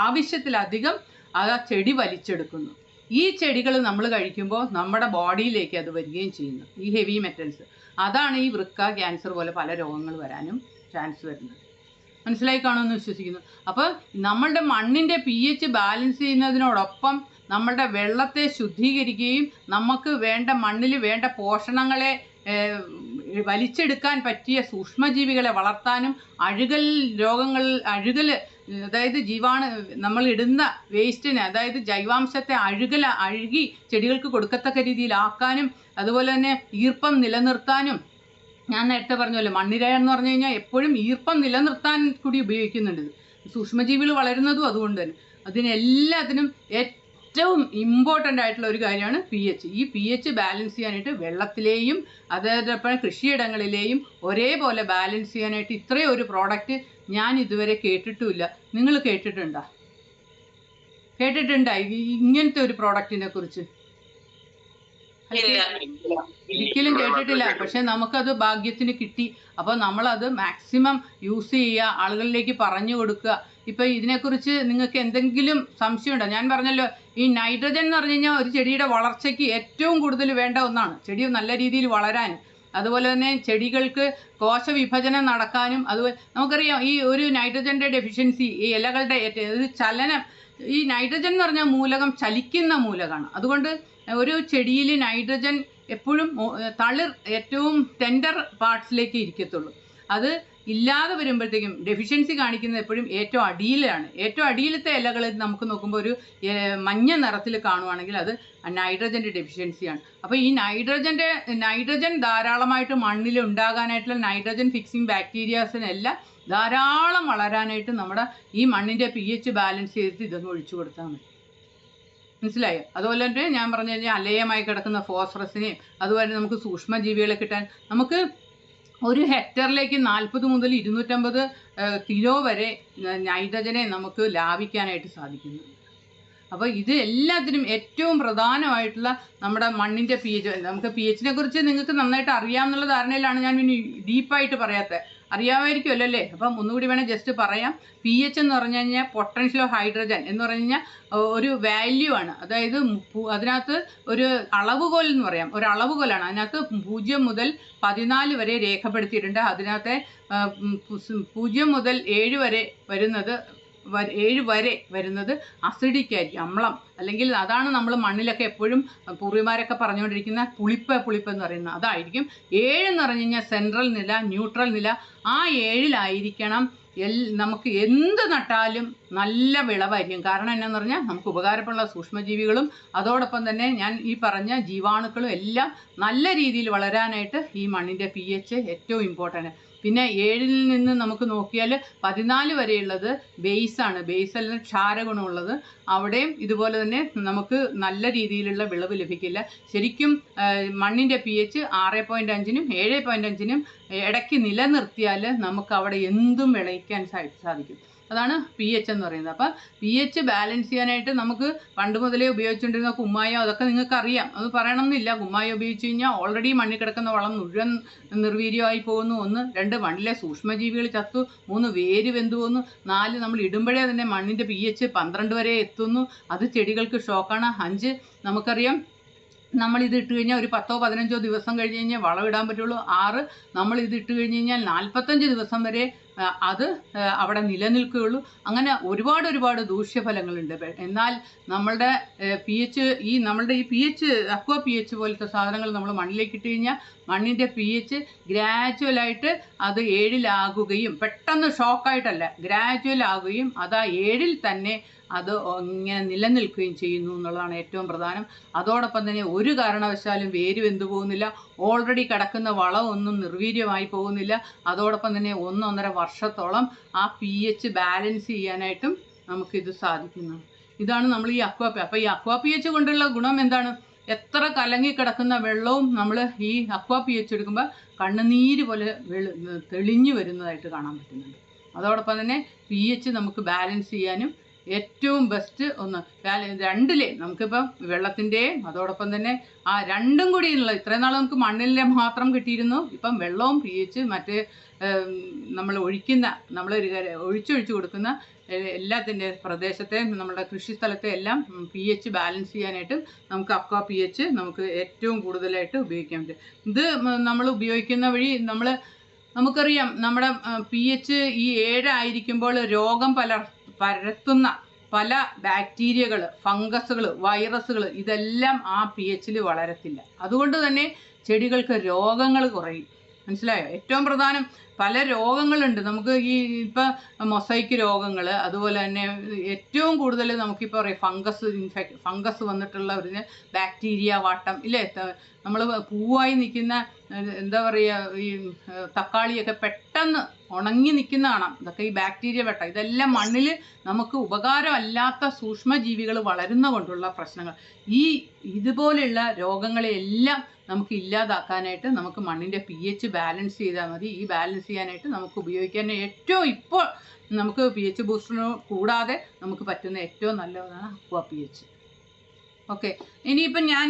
ആവശ്യത്തിലധികം അത് ആ ചെടി വലിച്ചെടുക്കുന്നു. ഈ ചെടികൾ നമ്മൾ കഴിക്കുമ്പോൾ നമ്മുടെ ബോഡിയിലേക്ക് അത് വരികയും ചെയ്യുന്നു, ഈ ഹെവി മെറ്റൽസ്. അതാണ് ഈ വൃക്ക ക്യാൻസർ പോലെ പല രോഗങ്ങൾ വരാനും ചാൻസ് വരുന്നത്. മനസ്സിലായി കാണുമെന്ന് വിശ്വസിക്കുന്നു. അപ്പോൾ നമ്മളുടെ മണ്ണിൻ്റെ pH ബാലൻസ് ചെയ്യുന്നതിനോടൊപ്പം നമ്മളുടെ വെള്ളത്തെ ശുദ്ധീകരിക്കുകയും നമുക്ക് വേണ്ട മണ്ണിൽ വേണ്ട പോഷണങ്ങളെ വലിച്ചെടുക്കാൻ പറ്റിയ സൂക്ഷ്മജീവികളെ വളർത്താനും അഴുകൽ അതായത് നമ്മൾ ഇടുന്ന വേസ്റ്റിനെ, അതായത് ജൈവാംശത്തെ അഴുകി ചെടികൾക്ക് കൊടുക്കത്തക്ക രീതിയിലാക്കാനും അതുപോലെ തന്നെ ഈർപ്പം നിലനിർത്താനും. ഞാൻ നേരത്തെ പറഞ്ഞല്ലോ, മണ്ണിര എന്ന് പറഞ്ഞു കഴിഞ്ഞാൽ എപ്പോഴും ഈർപ്പം നിലനിർത്താൻ കൂടി ഉപയോഗിക്കുന്നുണ്ട്. സൂക്ഷ്മജീവികൾ വളരുന്നതും അതുകൊണ്ട് തന്നെ. അതിനെല്ലാത്തിനും ഏറ്റവും ഇമ്പോർട്ടൻ്റ് ആയിട്ടുള്ള ഒരു കാര്യമാണ് pH. ഈ pH ബാലൻസ് ചെയ്യാനായിട്ട് വെള്ളത്തിലെയും അതേപോലെ കൃഷിയിടങ്ങളിലെയും ഒരേപോലെ ബാലൻസ് ചെയ്യാനായിട്ട് ഇത്രയും ഒരു പ്രോഡക്റ്റ് ഞാൻ ഇതുവരെ കേട്ടിട്ടുമില്ല. നിങ്ങൾ കേട്ടിട്ടുണ്ടോ ഇങ്ങനത്തെ ഒരു പ്രോഡക്റ്റിനെ കുറിച്ച്? ഒരിക്കലും കേട്ടിട്ടില്ല. പക്ഷെ നമുക്കത് ഭാഗ്യത്തിന് കിട്ടി. അപ്പോൾ നമ്മളത് മാക്സിമം യൂസ് ചെയ്യുക, ആളുകളിലേക്ക് പറഞ്ഞു കൊടുക്കുക. ഇപ്പം ഇതിനെക്കുറിച്ച് നിങ്ങൾക്ക് എന്തെങ്കിലും സംശയമുണ്ടോ? ഞാൻ പറഞ്ഞല്ലോ, ഈ നൈട്രജൻ എന്ന് പറഞ്ഞു കഴിഞ്ഞാൽ ഒരു ചെടിയുടെ വളർച്ചയ്ക്ക് ഏറ്റവും കൂടുതൽ വേണ്ട ഒന്നാണ്, ചെടി നല്ല രീതിയിൽ വളരാനും അതുപോലെ തന്നെ ചെടികൾക്ക് കോശവിഭജനം നടക്കാനും. അതുപോലെ നമുക്കറിയാം, ഈ ഒരു നൈട്രജൻ്റെ ഡെഫിഷ്യൻസി ഈ ഇലകളുടെ ഒരു ചലനം, ഈ നൈട്രജൻ എന്ന് പറഞ്ഞാൽ മൂലകം ചലിക്കുന്ന മൂലകമാണ്. അതുകൊണ്ട് ഒരു ചെടിയിൽ നൈട്രജൻ എപ്പോഴും തളിർ ഏറ്റവും ടെൻഡർ പാർട്സിലേക്ക് ഇരിക്കത്തുള്ളൂ. അത് ഇല്ലാതെ വരുമ്പോഴത്തേക്കും ഡെഫിഷ്യൻസി കാണിക്കുന്നത് എപ്പോഴും ഏറ്റവും അടിയിലാണ്. ഏറ്റവും അടിയിലത്തെ ഇലകൾ നമുക്ക് നോക്കുമ്പോൾ ഒരു മഞ്ഞ നിറത്തിൽ കാണുവാണെങ്കിൽ അത് നൈട്രജൻ്റെ ഡെഫിഷ്യൻസിയാണ്. അപ്പോൾ ഈ നൈട്രജൻ ധാരാളമായിട്ട് മണ്ണിൽ ഉണ്ടാകാനായിട്ടുള്ള നൈട്രജൻ ഫിക്സിങ് ബാക്ടീരിയാസിനെല്ലാം ധാരാളം വളരാനായിട്ട് നമ്മുടെ ഈ മണ്ണിൻ്റെ pH ബാലൻസ് ചെയ്തിട്ട് ഇതൊന്ന് ഒഴിച്ചു കൊടുത്താൽ മതി. മനസ്സിലായോ? അതുപോലെ തന്നെ ഞാൻ പറഞ്ഞു കഴിഞ്ഞാൽ അലയമായി കിടക്കുന്ന ഫോസ്ഫറസിനെയും അതുപോലെ നമുക്ക് സൂക്ഷ്മജീവികളെ കിട്ടാൻ നമുക്ക് ഒരു ഹെക്ടറിലേക്ക് 40 മുതൽ 250 കിലോ വരെ നൈട്രജനെ നമുക്ക് ലാഭിക്കാനായിട്ട് സാധിക്കുന്നു. അപ്പോൾ ഇത് എല്ലാത്തിനും ഏറ്റവും പ്രധാനമായിട്ടുള്ള നമ്മുടെ മണ്ണിൻ്റെ pH. നമുക്ക് pHനെ കുറിച്ച് നിങ്ങൾക്ക് നന്നായിട്ട് അറിയാമെന്നുള്ള ധാരണയിലാണ് ഞാൻ പിന്നെ ഡീപ്പായിട്ട് പറയാത്തത്. അറിയാമായിരിക്കുമല്ലോ അല്ലേ? അപ്പം ഒന്നുകൂടി വേണേൽ ജസ്റ്റ് പറയാം. pH എന്ന് പറഞ്ഞു കഴിഞ്ഞാൽ പൊട്ടൻഷ്യൽ ഓഫ് ഹൈഡ്രജൻ എന്ന് പറഞ്ഞു കഴിഞ്ഞാൽ ഒരു വാല്യൂ ആണ്. അതായത് അതിനകത്ത് ഒരു അളവുകോൽ എന്ന് പറയാം, ഒരു അളവുകോലാണ്. അതിനകത്ത് 0 മുതൽ 14 വരെ രേഖപ്പെടുത്തിയിട്ടുണ്ട്. അതിനകത്തെ 0 മുതൽ 7 വരെ വരുന്നത് അസിഡിക് ആയിരിക്കും, അമ്ളം. അല്ലെങ്കിൽ അതാണ് നമ്മൾ മണ്ണിലൊക്കെ എപ്പോഴും പൂർവിമാരൊക്കെ പറഞ്ഞുകൊണ്ടിരിക്കുന്ന പുളിപ്പ് എന്ന് പറയുന്നത് അതായിരിക്കും. 7 എന്ന് പറഞ്ഞു കഴിഞ്ഞാൽ സെൻട്രൽ നില, ന്യൂട്രൽ നില. ആ 7-ലായിരിക്കണം നമുക്ക് എന്ത് നട്ടാലും നല്ല വിളവായിരിക്കും. കാരണം എന്നാന്ന് പറഞ്ഞാൽ നമുക്ക് ഉപകാരപ്പെടുന്ന സൂക്ഷ്മജീവികളും അതോടൊപ്പം തന്നെ ഞാൻ ഈ പറഞ്ഞ ജീവാണുക്കളും എല്ലാം നല്ല രീതിയിൽ വളരാനായിട്ട് ഈ മണ്ണിൻ്റെ pH ഏറ്റവും ഇമ്പോർട്ടൻ്റ്. പിന്നെ 7 നിന്ന് നമുക്ക് നോക്കിയാൽ 14 വരെയുള്ളത് ബേസാണ്. ബേസ് അല്ലെങ്കിൽ ക്ഷാരഗുണമുള്ളത്. അവിടെയും ഇതുപോലെ തന്നെ നമുക്ക് നല്ല രീതിയിലുള്ള വിളവ് ലഭിക്കില്ല. ശരിക്കും മണ്ണിൻ്റെ pH 6.5-നും 7.5-നും ഇടയ്ക്ക് നിലനിർത്തിയാൽ നമുക്ക് അവിടെ എന്തും വിളയിക്കാൻ സാധിക്കും. അതാണ് pH എന്ന് പറയുന്നത്. അപ്പം pH ബാലൻസ് ചെയ്യാനായിട്ട് നമുക്ക് പണ്ട് മുതലേ ഉപയോഗിച്ചുകൊണ്ടിരുന്ന കുമ്മായം അതൊക്കെ നിങ്ങൾക്ക് അറിയാം, അത് പറയണമെന്നില്ല. കുമ്മായം ഉപയോഗിച്ച് കഴിഞ്ഞാൽ ഓൾറെഡി മണ്ണിൽ കിടക്കുന്ന വളം മുഴുവൻ നിർവീര്യമായി പോകുന്നു. 1, 2 മണ്ണിലെ സൂക്ഷ്മജീവികൾ ചത്തു. 3 വേര് വെന്തു പോകുന്നു. 4 നമ്മൾ ഇടുമ്പോഴേ തന്നെ മണ്ണിൻ്റെ pH 12 വരെ എത്തുന്നു. അത് ചെടികൾക്ക് ഷോക്കാണ്. 5 നമുക്കറിയാം നമ്മളിത് ഇട്ട് കഴിഞ്ഞാൽ ഒരു 10-15 ദിവസം കഴിഞ്ഞ് കഴിഞ്ഞാൽ വളം ഇടാൻ പറ്റുള്ളൂ. 6 നമ്മളിത് ഇട്ട് കഴിഞ്ഞ് കഴിഞ്ഞാൽ 45 ദിവസം വരെ അത് അവിടെ നിലനിൽക്കുകയുള്ളൂ. അങ്ങനെ ഒരുപാട് ദൂഷ്യഫലങ്ങളുണ്ട്. എന്നാൽ നമ്മളുടെ pH നമ്മളുടെ ഈ pH അക്വ pH പോലത്തെ സാധനങ്ങൾ നമ്മൾ മണ്ണിലേക്ക് ഇട്ട് കഴിഞ്ഞാൽ മണ്ണിൻ്റെ pH ഗ്രാജുവലായിട്ട് അത് 7-ലാകുകയും പെട്ടെന്ന് ഷോക്കായിട്ടല്ല, ഗ്രാജുവലാകുകയും അത് ആ 7-ൽ തന്നെ അത് ഇങ്ങനെ നിലനിൽക്കുകയും ചെയ്യുന്നു എന്നുള്ളതാണ് ഏറ്റവും പ്രധാനം. അതോടൊപ്പം തന്നെ ഒരു കാരണവശാലും വേര് വെന്തു പോകുന്നില്ല. ഓൾറെഡി കിടക്കുന്ന വളമൊന്നും നിർവീര്യമായി പോകുന്നില്ല. അതോടൊപ്പം തന്നെ 1-1.5 വർഷത്തോളം ആ pH ബാലൻസ് ചെയ്യാനായിട്ടും നമുക്കിത് സാധിക്കുന്നു. ഇതാണ് നമ്മൾ ഈ അപ്പോൾ ഈ അക്വാ pH കൊണ്ടുള്ള ഗുണം എന്താണ്? എത്ര കലങ്ങിക്കിടക്കുന്ന വെള്ളവും നമ്മൾ ഈ അക്വാ pH എടുക്കുമ്പോൾ കണ്ണുനീര് പോലെ തെളിഞ്ഞു വരുന്നതായിട്ട് കാണാൻ പറ്റുന്നുണ്ട്. അതോടൊപ്പം തന്നെ pH നമുക്ക് ബാലൻസ് ചെയ്യാനും ഏറ്റവും ബെസ്റ്റ് ഒന്ന് 2-ലെ നമുക്കിപ്പം വെള്ളത്തിൻ്റെയും അതോടൊപ്പം തന്നെ ആ 2ഉം കൂടിയുള്ള ഇത്രയും നാൾ നമുക്ക് മണ്ണിലെ മാത്രം കിട്ടിയിരുന്നു. ഇപ്പം വെള്ളവും pH മറ്റേ നമ്മൾ ഒഴിച്ചൊഴിച്ച് കൊടുക്കുന്ന എല്ലാത്തിൻ്റെ പ്രദേശത്തെ നമ്മുടെ കൃഷിസ്ഥലത്തെ എല്ലാം pH ബാലൻസ് ചെയ്യാനായിട്ട് നമുക്ക് അക്വാ pH നമുക്ക് ഏറ്റവും കൂടുതലായിട്ട് ഉപയോഗിക്കാൻ പറ്റും. ഇത് നമ്മൾ ഉപയോഗിക്കുന്ന വഴി നമുക്കറിയാം നമ്മുടെ pH ഈ 7 ആയിരിക്കുമ്പോൾ രോഗം പരത്തുന്ന പല ബാക്ടീരിയകൾ, ഫംഗസുകൾ, വൈറസുകൾ ഇതെല്ലാം ആ pH-ൽ വളരത്തില്ല. അതുകൊണ്ട് തന്നെ ചെടികൾക്ക് രോഗങ്ങൾ കുറയും. മനസ്സിലായോ? ഏറ്റവും പ്രധാനം പല രോഗങ്ങളുണ്ട് നമുക്ക്. ഇപ്പം മൊസൈക്ക് രോഗങ്ങൾ, അതുപോലെ തന്നെ ഏറ്റവും കൂടുതൽ നമുക്കിപ്പോൾ പറയാം ഫംഗസ് വന്നിട്ടുള്ള ഒരു ബാക്ടീരിയ വാട്ടം ഇല്ലേ. നമ്മൾ പൂവായി നിൽക്കുന്ന എന്താ പറയുക, ഈ തക്കാളിയൊക്കെ പെട്ടെന്ന് ഉണങ്ങി നിൽക്കുന്ന കാണാം. ഇതൊക്കെ ഈ ബാക്ടീരിയ വെട്ടം. ഇതെല്ലാം മണ്ണിൽ നമുക്ക് ഉപകാരമല്ലാത്ത സൂക്ഷ്മജീവികൾ വളരുന്ന കൊണ്ടുള്ള പ്രശ്നങ്ങൾ. ഇതുപോലെയുള്ള രോഗങ്ങളെല്ലാം നമുക്ക് ഇല്ലാതാക്കാനായിട്ട് നമുക്ക് മണ്ണിൻ്റെ pH ബാലൻസ് ചെയ്താൽ മതി. ഈ ബാലൻസ് ചെയ്യാനായിട്ട് നമുക്ക് ഉപയോഗിക്കാൻ ഏറ്റവും ഇപ്പോൾ നമുക്ക് pH ബൂസ്റ്ററിന് കൂടാതെ നമുക്ക് പറ്റുന്ന ഏറ്റവും നല്ലതാണ് അക്വാ pH. ഓക്കെ, ഇനിയിപ്പം ഞാൻ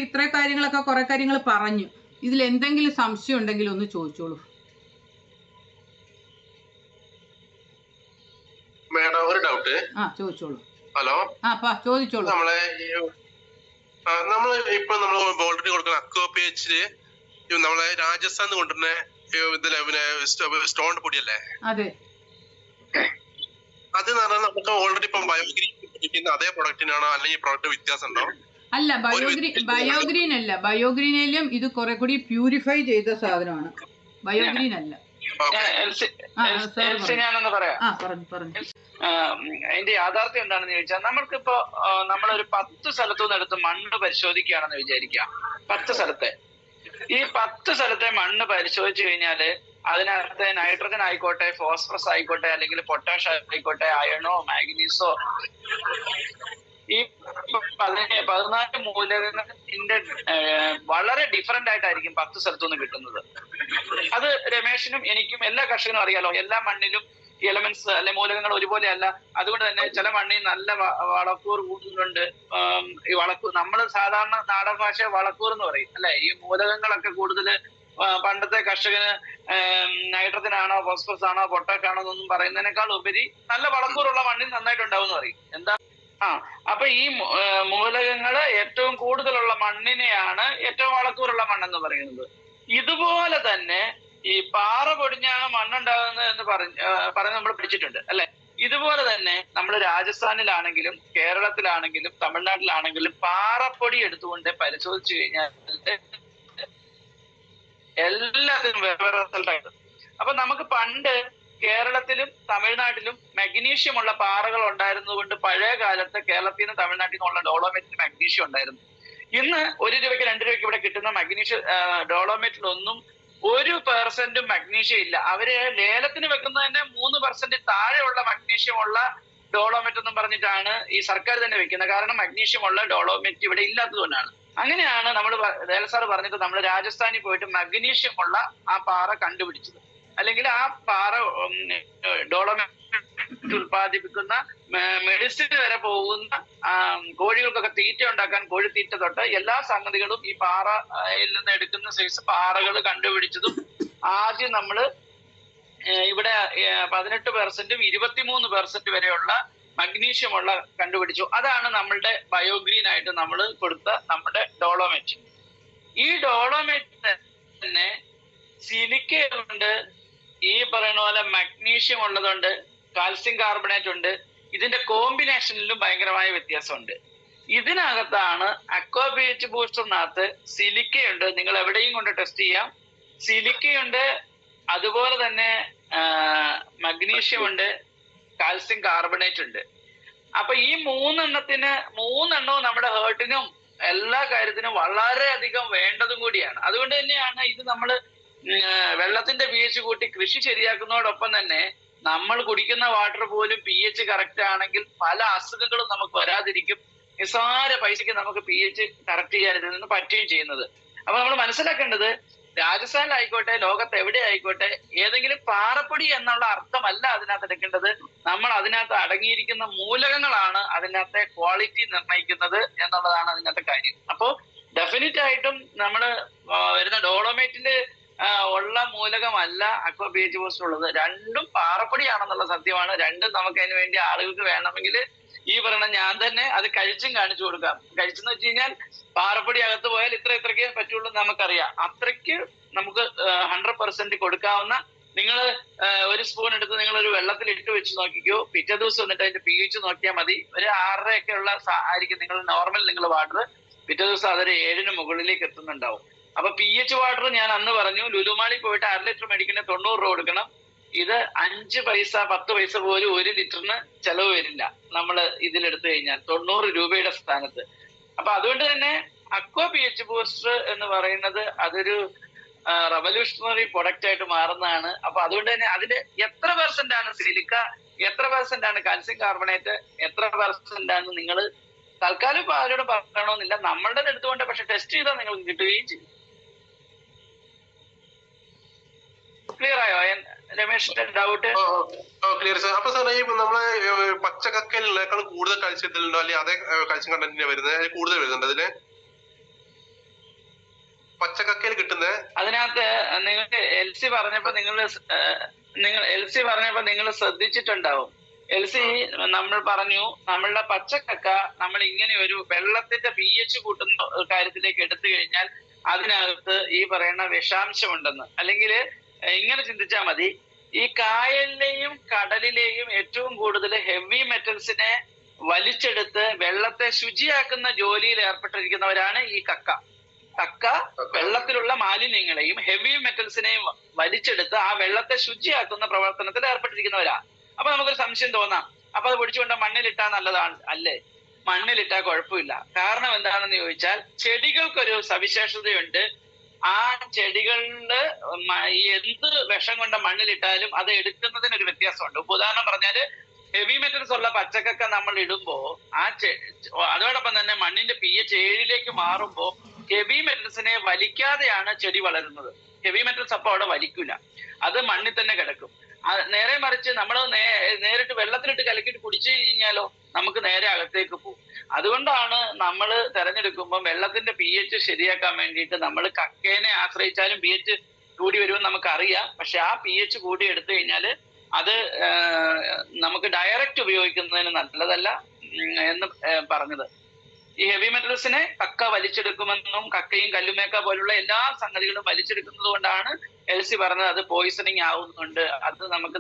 ഇത്ര കാര്യങ്ങളൊക്കെ കുറേ കാര്യങ്ങൾ പറഞ്ഞു. ഇതിൽ എന്തെങ്കിലും സംശയം ഉണ്ടെങ്കിൽ ഒന്ന് ചോദിച്ചോളൂ. മേഡം ഒരു ഡൗട്ട്. ചോദിച്ചോളൂ. ഹലോ, ചോദിച്ചോളൂ. നമ്മൾ ഓൾറെഡി കൊടുക്കുന്ന അക്വാ pH നമ്മളെ രാജസ്ഥാനിൽ കൊണ്ടുവരുന്ന സ്റ്റോൺ പൊടിയല്ലേ? അതെ. അത് നമുക്ക് ഓൾറെഡി ഇപ്പം ബയോഗ്രീൻ അതേ പ്രൊഡക്റ്റിനാണോ അല്ലെങ്കിൽ പ്രൊഡക്റ്റ് വ്യത്യാസം ഉണ്ടോ? അല്ല, ബയോഗ്രീൻ അല്ല. ബയോഗ്രീനിലും ഇത് കുറെ കൂടി പ്യൂരിഫൈ ചെയ്ത സാധനമാണ്. ബയോഗ്രീൻ അല്ല. അതിന്റെ യാഥാർത്ഥ്യം എന്താണെന്ന് ചോദിച്ചാൽ, നമ്മൾക്കിപ്പോ നമ്മളൊരു 10 സ്ഥലത്തുനിന്ന് എടുത്ത് മണ്ണ് പരിശോധിക്കുകയാണെന്ന് വിചാരിക്കാം. 10 സ്ഥലത്തെ ഈ 10 സ്ഥലത്തെ മണ്ണ് പരിശോധിച്ചു കഴിഞ്ഞാല് അതിനകത്ത് നൈട്രജൻ ആയിക്കോട്ടെ, ഫോസ്ഫറസ് ആയിക്കോട്ടെ, അല്ലെങ്കിൽ പൊട്ടാഷ് ആയിക്കോട്ടെ, അയണോ മാഗ്നീസോ, ഈ 14 മൂലകങ്ങളുടെ വളരെ ഡിഫറെന്റ് ആയിട്ടായിരിക്കും 10 സ്ഥലത്തുനിന്ന് കിട്ടുന്നത്. അത് രമേശിനും എനിക്കും എല്ലാ കർഷകനും അറിയാലോ. എല്ലാ മണ്ണിലും എലമെന്റ്സ് അല്ലെ മൂലകങ്ങൾ ഒരുപോലെ അല്ല. അതുകൊണ്ട് തന്നെ ചില മണ്ണിൽ നല്ല വളക്കൂർ കൂടുതലുണ്ട്. ഈ വളക്കൂർ നമ്മൾ സാധാരണ നാടൻ ഭാഷ വളക്കൂർ എന്ന് പറയും അല്ലെ. ഈ മൂലകങ്ങളൊക്കെ കൂടുതൽ പണ്ടത്തെ കർഷകന് നൈട്രജൻ ആണോ, ഫോസ്ഫറസ് ആണോ, പൊട്ടാഷ് ആണോ എന്നൊന്നും പറയുന്നതിനേക്കാൾ ഉപരി നല്ല വളക്കൂറുള്ള മണ്ണിൽ നന്നായിട്ടുണ്ടാവും എന്ന് പറയും. എന്താ അപ്പൊ ഈ മൂലകങ്ങള് ഏറ്റവും കൂടുതലുള്ള മണ്ണിനെയാണ് ഏറ്റവും വളക്കൂറുള്ള മണ്ണെന്ന് പറയുന്നത്. ഇതുപോലെ തന്നെ ഈ പാറ പൊടിഞ്ഞാണ് മണ്ണുണ്ടാകുന്നത് എന്ന് പറഞ്ഞ് നമ്മൾ പഠിച്ചിട്ടുണ്ട് അല്ലെ. ഇതുപോലെ തന്നെ നമ്മൾ രാജസ്ഥാനിലാണെങ്കിലും കേരളത്തിലാണെങ്കിലും തമിഴ്നാട്ടിലാണെങ്കിലും പാറപ്പൊടി എടുത്തുകൊണ്ട് പരിശോധിച്ചു കഴിഞ്ഞാൽ എല്ലാത്തിനും വേറെ റിസൾട്ടായിട്ട്. അപ്പൊ നമുക്ക് പണ്ട് കേരളത്തിലും തമിഴ്നാട്ടിലും മഗ്നീഷ്യം ഉള്ള പാറകൾ ഉണ്ടായിരുന്നതുകൊണ്ട് പഴയ കാലത്ത് കേരളത്തിൽ നിന്ന് തമിഴ്നാട്ടിൽ നിന്നുള്ള ഡോളോമൈറ്റിൽ മഗ്നീഷ്യം ഉണ്ടായിരുന്നു. ഇന്ന് 1 രൂപയ്ക്ക് 2 രൂപയ്ക്ക് ഇവിടെ കിട്ടുന്ന മഗ്നീഷ്യം ഡോളോമൈറ്റിലൊന്നും 1% മഗ്നീഷ്യം ഇല്ല. അവര് ലേലത്തിന് വെക്കുന്നത് തന്നെ 3% താഴെയുള്ള മഗ്നീഷ്യം ഉള്ള ഡോളോമെറ്റ് എന്നും പറഞ്ഞിട്ടാണ് ഈ സർക്കാർ തന്നെ വെക്കുന്നത്. കാരണം മഗ്നീഷ്യം ഉള്ള ഡോളോമെറ്റ് ഇവിടെ ഇല്ലാത്തതുകൊണ്ടാണ്. അങ്ങനെയാണ് നമ്മൾ ദേൽ സാർ പറഞ്ഞിട്ട് നമ്മൾ രാജസ്ഥാനിൽ പോയിട്ട് മഗ്നീഷ്യം ഉള്ള ആ പാറ കണ്ടുപിടിച്ചത്. അല്ലെങ്കിൽ ആ പാറ ഡോളോമെറ്റ് ഉൽപ്പാദിപ്പിക്കുന്ന മെഡിസിൻ വരെ പോകുന്ന കോഴികൾക്കൊക്കെ തീറ്റ ഉണ്ടാക്കാൻ കോഴിത്തീറ്റ തൊട്ട് എല്ലാ സംഗതികളും ഈ പാറയിൽ നിന്ന് എടുക്കുന്ന സൈസ് പാറകൾ കണ്ടുപിടിച്ചതും ആദ്യം നമ്മള് ഇവിടെ 18%, 23% വരെയുള്ള മഗ്നീഷ്യം ഉള്ള കണ്ടുപിടിച്ചു. അതാണ് നമ്മളുടെ ബയോഗ്രീൻ ആയിട്ട് നമ്മൾ കൊടുത്ത നമ്മുടെ ഡോളോമെറ്റ്. ഈ ഡോളോമെറ്റ് തന്നെ സിലിക്കയുണ്ട്, ഈ പറയുന്ന പോലെ മഗ്നീഷ്യം ഉള്ളതുണ്ട്, കാൽസ്യം കാർബണേറ്റ് ഉണ്ട്. ഇതിന്റെ കോമ്പിനേഷനിലും ഭയങ്കരമായ വ്യത്യാസമുണ്ട്. ഇതിനകത്താണ് അക്വാ pH ബൂസ്റ്ററിനകത്ത് സിലിക്കയുണ്ട്. നിങ്ങൾ എവിടെയും കൊണ്ട് ടെസ്റ്റ് ചെയ്യാം. സിലിക്കയുണ്ട്, അതുപോലെ തന്നെ മഗ്നീഷ്യം ഉണ്ട്, കാൽസ്യം കാർബണേറ്റ് ഉണ്ട്. അപ്പൊ ഈ മൂന്നെണ്ണവും നമ്മുടെ ഹേർട്ടിനും എല്ലാ കാര്യത്തിനും വളരെയധികം വേണ്ടതും കൂടിയാണ്. അതുകൊണ്ട് തന്നെയാണ് ഇത് നമ്മൾ വെള്ളത്തിന്റെ pH കൂട്ടി കൃഷി ശരിയാക്കുന്നതോടൊപ്പം തന്നെ നമ്മൾ കുടിക്കുന്ന വാട്ടർ പോലും pH കറക്റ്റ് ആണെങ്കിൽ പല അസുഖങ്ങളും നമുക്ക് വരാതിരിക്കും. നിസ്സാര പൈസക്ക് നമുക്ക് pH കറക്റ്റ് ചെയ്യാൻ ഇതിൽ നിന്ന് പറ്റുകയും ചെയ്യുന്നത്. അപ്പൊ നമ്മൾ മനസ്സിലാക്കേണ്ടത്, രാജസ്ഥാനിലായിക്കോട്ടെ ലോകത്ത് എവിടെ ആയിക്കോട്ടെ, ഏതെങ്കിലും പാറപ്പൊടി എന്നുള്ള അർത്ഥമല്ല അതിനകത്ത് എടുക്കേണ്ടത്. നമ്മൾ അതിനകത്ത് അടങ്ങിയിരിക്കുന്ന മൂലകങ്ങളാണ് അതിനകത്തെ ക്വാളിറ്റി നിർണ്ണയിക്കുന്നത് എന്നുള്ളതാണ് അതിനകത്തെ കാര്യം. അപ്പോ ഡെഫിനറ്റ് ആയിട്ടും നമ്മൾ വരുന്ന ഡോളോമേറ്റില് ഉള്ള മൂലകമല്ല അക്വാ pH ബൂസ്റ്റർ ഉള്ളത്. രണ്ടും പാറപ്പൊടിയാണെന്നുള്ള സത്യമാണ്. രണ്ടും നമുക്ക് അതിന് വേണ്ടി ആളുകൾക്ക് വേണമെങ്കിൽ ഈ പറയുന്ന ഞാൻ തന്നെ അത് കഴിച്ചും കാണിച്ചു കൊടുക്കാം. കഴിച്ചെന്ന് വെച്ച് കഴിഞ്ഞാൽ പാറപ്പൊടി അകത്ത് പോയാൽ ഇത്രയ്ക്കേ പറ്റുള്ളൂ നമുക്കറിയാം. അത്രയ്ക്ക് നമുക്ക് 100% കൊടുക്കാവുന്ന, നിങ്ങൾ ഒരു സ്പൂൺ എടുത്ത് നിങ്ങൾ ഒരു വെള്ളത്തിൽ ഇട്ട് വെച്ച് നോക്കിക്കോ. പിറ്റേ ദിവസം വന്നിട്ട് അതിന്റെ pH നോക്കിയാൽ മതി. ഒരു 6.5 ഉള്ള ആയിരിക്കും നിങ്ങൾ നോർമൽ നിങ്ങൾ വാട്ടർ. പിറ്റേ ദിവസം അതൊരു 7 മുകളിലേക്ക് എത്തുന്നുണ്ടാവും. അപ്പൊ pH വാട്ടർ ഞാൻ അന്ന് പറഞ്ഞു, ലുലുമാളിൽ പോയിട്ട് 1/2 ലിറ്റർ മേടിക്കുന്ന 90 രൂപ കൊടുക്കണം. ഇത് 5 പൈസ 10 പൈസ പോലും 1 ലിറ്ററിന് ചെലവ് വരില്ല നമ്മൾ ഇതിലെടുത്തു കഴിഞ്ഞാൽ 90 രൂപയുടെ സ്ഥാനത്ത്. അപ്പൊ അതുകൊണ്ട് തന്നെ അക്വാ pH ബൂസ്റ്റർ എന്ന് പറയുന്നത് അതൊരു റവല്യൂഷണറി പ്രൊഡക്റ്റ് ആയിട്ട് മാറുന്നതാണ്. അപ്പൊ അതുകൊണ്ട് തന്നെ അതിന്റെ എത്ര % ആണ് സിലിക്ക, എത്ര % ആണ് കാൽസ്യം കാർബണേറ്റ്, എത്ര % ആണ് നിങ്ങൾ തൽക്കാലം ഇപ്പൊ അവരോട് പറയണമെന്നില്ല. നമ്മളുടെ എടുത്തുകൊണ്ട് പക്ഷെ ടെസ്റ്റ് ചെയ്താൽ നിങ്ങൾക്ക് കിട്ടുകയും ചെയ്യും. ക്ലിയർ ആയോ രമേശിന്റെ ഡൗട്ട്? Clear sir. അപ്പൊ സാർ ഈ നമ്മളെ പച്ചക്കക്കയിലേക്കാൾ കൂടുതൽ കാൽസ്യത്തിലുണ്ടോ, അല്ലെങ്കിൽ അതേ കാൽസ്യം കണ്ടന്റിന് വരുന്നത് കൂടുതൽ വരുന്നുണ്ട് അതില് പച്ചക്കക്കയിൽ കിട്ടുന്നത്? അതിനകത്ത് നിങ്ങൾക്ക് എൽസി പറഞ്ഞപ്പോ നിങ്ങൾ ശ്രദ്ധിച്ചിട്ടുണ്ടാവും. എൽസി നമ്മൾ പറഞ്ഞു നമ്മളുടെ പച്ചക്കക്ക നമ്മൾ ഇങ്ങനെ ഒരു വെള്ളത്തിന്റെ pH കൂട്ടുന്ന കാര്യത്തിലേക്ക് എടുത്തു കഴിഞ്ഞാൽ അതിനകത്ത് ഈ പറയുന്ന വിഷാംശം ഉണ്ടെന്ന്. അല്ലെങ്കിൽ ഇങ്ങനെ ചിന്തിച്ചാൽ മതി, ഈ കായലിലെയും കടലിലെയും ഏറ്റവും കൂടുതൽ ഹെവി മെറ്റൽസിനെ വലിച്ചെടുത്ത് വെള്ളത്തെ ശുചിയാക്കുന്ന ജോലിയിൽ ഏർപ്പെട്ടിരിക്കുന്നവരാണ് ഈ കക്ക. വെള്ളത്തിലുള്ള മാലിന്യങ്ങളെയും ഹെവി മെറ്റൽസിനെയും വലിച്ചെടുത്ത് ആ വെള്ളത്തെ ശുചിയാക്കുന്ന പ്രവർത്തനത്തിൽ ഏർപ്പെട്ടിരിക്കുന്നവരാ. അപ്പൊ നമുക്കൊരു സംശയം തോന്നാം, അപ്പൊ അത് പൊടിച്ചുകൊണ്ട് മണ്ണിലിട്ടാൽ നല്ലതാണ് അല്ലേ? മണ്ണിലിട്ടാൽ കുഴപ്പമില്ല. കാരണം എന്താണെന്ന് ചോദിച്ചാൽ ചെടികൾക്കൊരു സവിശേഷതയുണ്ട്. ആ ചെടികളില് എന്ത് വിഷം കൊണ്ട മണ്ണിലിട്ടാലും അത് എടുക്കുന്നതിനൊരു വ്യത്യാസമുണ്ട്. ഇപ്പൊ ഉദാഹരണം പറഞ്ഞാല് ഹെവി മെറ്റൽസ് ഉള്ള പച്ചക്കക്ക നമ്മൾ ഇടുമ്പോ അതോടൊപ്പം തന്നെ മണ്ണിന്റെ pH 7 മാറുമ്പോ ഹെവി മെറ്റൽസിനെ വലിക്കാതെയാണ് ചെടി വളരുന്നത്. ഹെവി മെറ്റൽസ് അപ്പൊ അവിടെ വലിക്കൂല, അത് മണ്ണിൽ തന്നെ കിടക്കും. നേരെ മറിച്ച് നമ്മൾ നേരിട്ട് വെള്ളത്തിലിട്ട് കലക്കിയിട്ട് കുടിച്ചു കഴിഞ്ഞാലോ നമുക്ക് നേരെ അകത്തേക്ക് പോകും. അതുകൊണ്ടാണ് നമ്മൾ തെരഞ്ഞെടുക്കുമ്പോൾ വെള്ളത്തിന്റെ pH ശരിയാക്കാൻ വേണ്ടിയിട്ട് നമ്മൾ കക്കേനെ ആശ്രയിച്ചാലും pH കൂടി വരുമെന്ന് നമുക്കറിയാം. പക്ഷെ ആ pH കൂടി എടുത്തു കഴിഞ്ഞാൽ അത് നമുക്ക് ഡയറക്റ്റ് ഉപയോഗിക്കുന്നതിന് നല്ലതല്ല എന്ന് പറഞ്ഞത്. ഈ ഹെവി മെറ്റൽസിനെ കക്ക വലിച്ചെടുക്കുമെന്നും കക്കയും കല്ലുമേക്ക പോലുള്ള എല്ലാ സംഗതികളും വലിച്ചെടുക്കുന്നത് കൊണ്ടാണ് എൽസി പറഞ്ഞത് അത് പോയിസണിങ് ആവുന്നുണ്ട്. അത് നമുക്ക്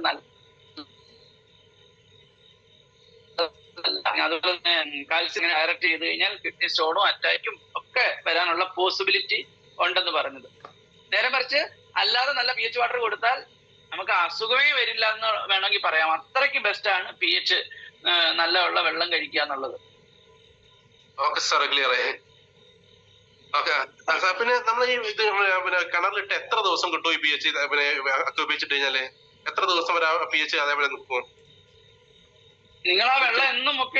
അതുപോലെ തന്നെ കാൽസ്യം ഡയറക്റ്റ് ചെയ്ത് കഴിഞ്ഞാൽ കിഡ്നി സ്റ്റോണും അറ്റാക്കും ഒക്കെ വരാനുള്ള പോസിബിലിറ്റി ഉണ്ടെന്ന് പറഞ്ഞത്. നേരെ മറിച്ച് അല്ലാതെ നല്ല pH വാട്ടർ കൊടുത്താൽ നമുക്ക് അസുഖമേ വരില്ല എന്ന് വേണമെങ്കിൽ പറയാം. അത്രയ്ക്ക് ബെസ്റ്റ് ആണ് pH നല്ല ഉള്ള വെള്ളം കഴിക്കുക എന്നുള്ളത്. ഓക്കെ സാർ, ക്ലിയർ ആയി. Okay sir. പിന്നെ നമ്മൾ ഈ ഇത് പിന്നെ കിണറിലിട്ട് എത്ര ദിവസം കിട്ടും ഈ pH പിന്നെ ഉപയോഗിച്ചിട്ട് കഴിഞ്ഞാല് എത്ര ദിവസം വരെ pH അതേപോലെ നിൽക്കും? നിങ്ങൾ ആ വെള്ളം എന്നും ഒക്കെ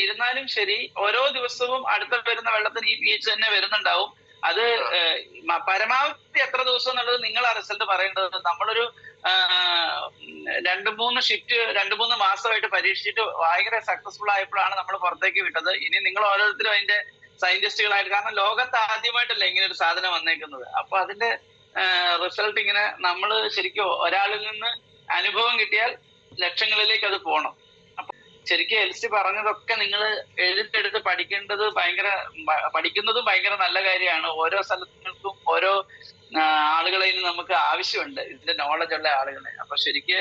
ഇരുന്നാലും ശരി, ഓരോ ദിവസവും അടുത്ത വരുന്ന വെള്ളത്തിന് ഈ pH തന്നെ വരുന്നുണ്ടാവും. അത് പരമാവധി എത്ര ദിവസം എന്നുള്ളത് നിങ്ങൾ ആ റിസൾട്ട് പറയേണ്ടത്. നമ്മളൊരു 2-3 ഷിഫ്റ്റ് 2-3 മാസമായിട്ട് പരീക്ഷിച്ചിട്ട് ഭയങ്കര സക്സസ്ഫുൾ ആയപ്പോഴാണ് നമ്മൾ പുറത്തേക്ക് വിട്ടത്. ഇനി നിങ്ങൾ ഓരോരുത്തരും അതിന്റെ സയന്റിസ്റ്റുകളായിട്ട്, കാരണം ലോകത്ത് ആദ്യമായിട്ടല്ല ഇങ്ങനെ ഒരു സാധനം വന്നേക്കുന്നത്. അപ്പൊ അതിന്റെ റിസൾട്ട് ഇങ്ങനെ നമ്മൾ ശരിക്കും ഒരാളിൽ നിന്ന് അനുഭവം കിട്ടിയാൽ ലക്ഷങ്ങളിലേക്ക് അത് പോകണം. അപ്പൊ ശരിക്കും എൽസി പറഞ്ഞതൊക്കെ നിങ്ങൾ എഴുത്തെടുത്ത് പഠിക്കുന്നതും ഭയങ്കര നല്ല കാര്യമാണ്. ഓരോ സ്ഥലങ്ങൾക്കും ഓരോ ആളുകളെയും നമുക്ക് ആവശ്യമുണ്ട്, ഇതിന്റെ നോളജ് ഉള്ള ആളുകളെ. അപ്പൊ ശരിക്ക്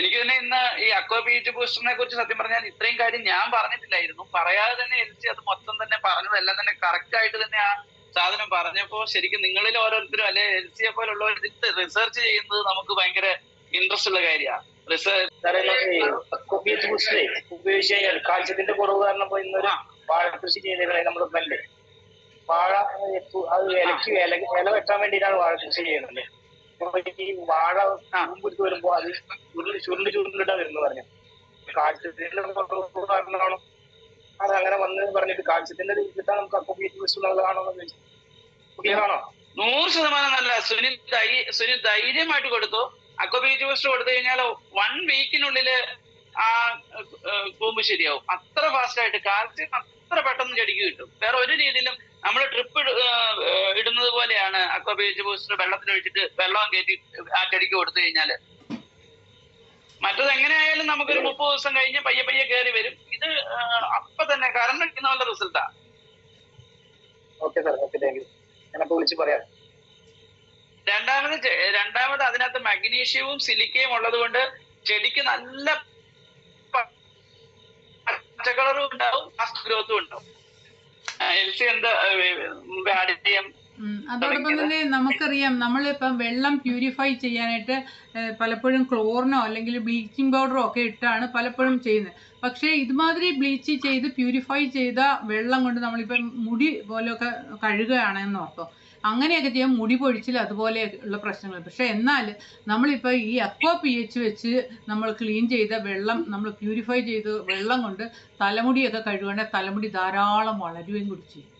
എനിക്ക് തന്നെ ഇന്ന് ഈ അക്വാ pH ബൂസ്റ്ററിനെ കുറിച്ച് സത്യം പറഞ്ഞാൽ ഇത്രയും കാര്യം ഞാൻ പറഞ്ഞിട്ടില്ലായിരുന്നു. പറയാതെ തന്നെ എൽസി അത് മൊത്തം തന്നെ പറഞ്ഞതെല്ലാം തന്നെ കറക്റ്റ് ആയിട്ട് തന്നെ ആ സാധനം പറഞ്ഞപ്പോ ശരിക്കും നിങ്ങളിൽ ഓരോരുത്തരും അല്ലെ എൽസിയെ പോലുള്ളവർ ഇതിട്ട് റിസർച്ച് ചെയ്യുന്നത് നമുക്ക് ഭയങ്കര ഇൻട്രസ്റ്റ് ഉള്ള കാര്യമാണ്. ഉപയോഗിച്ച് കഴിഞ്ഞാൽ കാൽസ്യത്തിന്റെ കുറവ് കാരണം ഇന്നൊരു വാഴ കൃഷി ചെയ്തേ നമ്മുടെ നെല്ല് വാഴ അത് ഇല വെട്ടാൻ വേണ്ടിയിട്ടാണ് വാഴ കൃഷി ചെയ്യുന്നത്. ഈ വാഴ പൂമ്പുരുത്ത് വരുമ്പോ അത് ചുരുണ്ടിട്ടാ വരുന്നത് പറഞ്ഞു. കാൽസ്യത്തിന്റെ കുറവ് കാരണമാണോ അത് അങ്ങനെ വന്ന് പറഞ്ഞിട്ട് കാൽസ്യത്തിന്റെ കിട്ടാൻ നമുക്ക് അക്വാ pH ബൂസ്റ്ററുള്ളതാണോ പുതിയതാണോ? 100% നല്ല. സുനിൽ ധൈര്യമായിട്ട് കൊടുത്തു. അക്വാ pH ബൂസ്റ്റർ കൊടുത്തു കഴിഞ്ഞാൽ 1 വീക്കിനുള്ളില് ആ കൂമ്പ് ശരിയാവും. അത്ര ഫാസ്റ്റ് ആയിട്ട് കാൽസ്യം അത്ര പെട്ടെന്ന് ചെടിക്ക് കിട്ടും. വേറെ ഒരു രീതിയിലും നമ്മൾ ട്രിപ്പ് ഇടുന്നത് പോലെയാണ് അക്വാ pH ബൂസ്റ്റർ വെള്ളത്തിൽ ഒഴിച്ചിട്ട് വെള്ളം കയറ്റി ആ ചെടിക്ക് കൊടുത്തു കഴിഞ്ഞാല്. മറ്റത് എങ്ങനെയായാലും നമുക്കൊരു 30 ദിവസം കഴിഞ്ഞ് പയ്യെ കയറി വരും. ഇത് അപ്പൊ തന്നെ കറണ്ട് കിട്ടുന്ന നല്ല റിസൾട്ടാ. Okay sir, okay, thank you. ഞാനപ്പോ വിളിച്ച് പറയാം. രണ്ടാമത് അതിനകത്ത് മഗ്നീഷ്യവും സിലിക്കയും ഉള്ളത് കൊണ്ട് ചെടിക്ക് നല്ല പച്ചക്കളറും ഉണ്ടാവും, ഫാസ്റ്റ് ഗ്രോത്തും ഉണ്ടാവും. എൽസി എന്താ ആഡ് ചെയ്യാം? അതോടൊപ്പം തന്നെ നമുക്കറിയാം, നമ്മളിപ്പം വെള്ളം പ്യൂരിഫൈ ചെയ്യാനായിട്ട് പലപ്പോഴും ക്ലോറിനോ അല്ലെങ്കിൽ ബ്ലീച്ചിങ് പൗഡറോ ഒക്കെ ഇട്ടാണ് പലപ്പോഴും ചെയ്യുന്നത്. പക്ഷേ ഇതുമാതിരി ബ്ലീച്ച് ചെയ്ത് പ്യൂരിഫൈ ചെയ്ത വെള്ളം കൊണ്ട് നമ്മളിപ്പം മുടി പോലെയൊക്കെ കഴുകുകയാണെന്ന് ഓർത്തോ, അങ്ങനെയൊക്കെ ചെയ്യാൻ മുടി പൊഴിച്ചിൽ അതുപോലെ ഉള്ള പ്രശ്നങ്ങൾ. പക്ഷേ എന്നാൽ നമ്മളിപ്പോൾ ഈ അക്വാ pH വെച്ച് നമ്മൾ ക്ലീൻ ചെയ്ത വെള്ളം, നമ്മൾ പ്യൂരിഫൈ ചെയ്ത് വെള്ളം കൊണ്ട് തലമുടിയൊക്കെ കഴുകേണ്ട, തലമുടി ധാരാളം വളരുകയും കൂടി ചെയ്യും.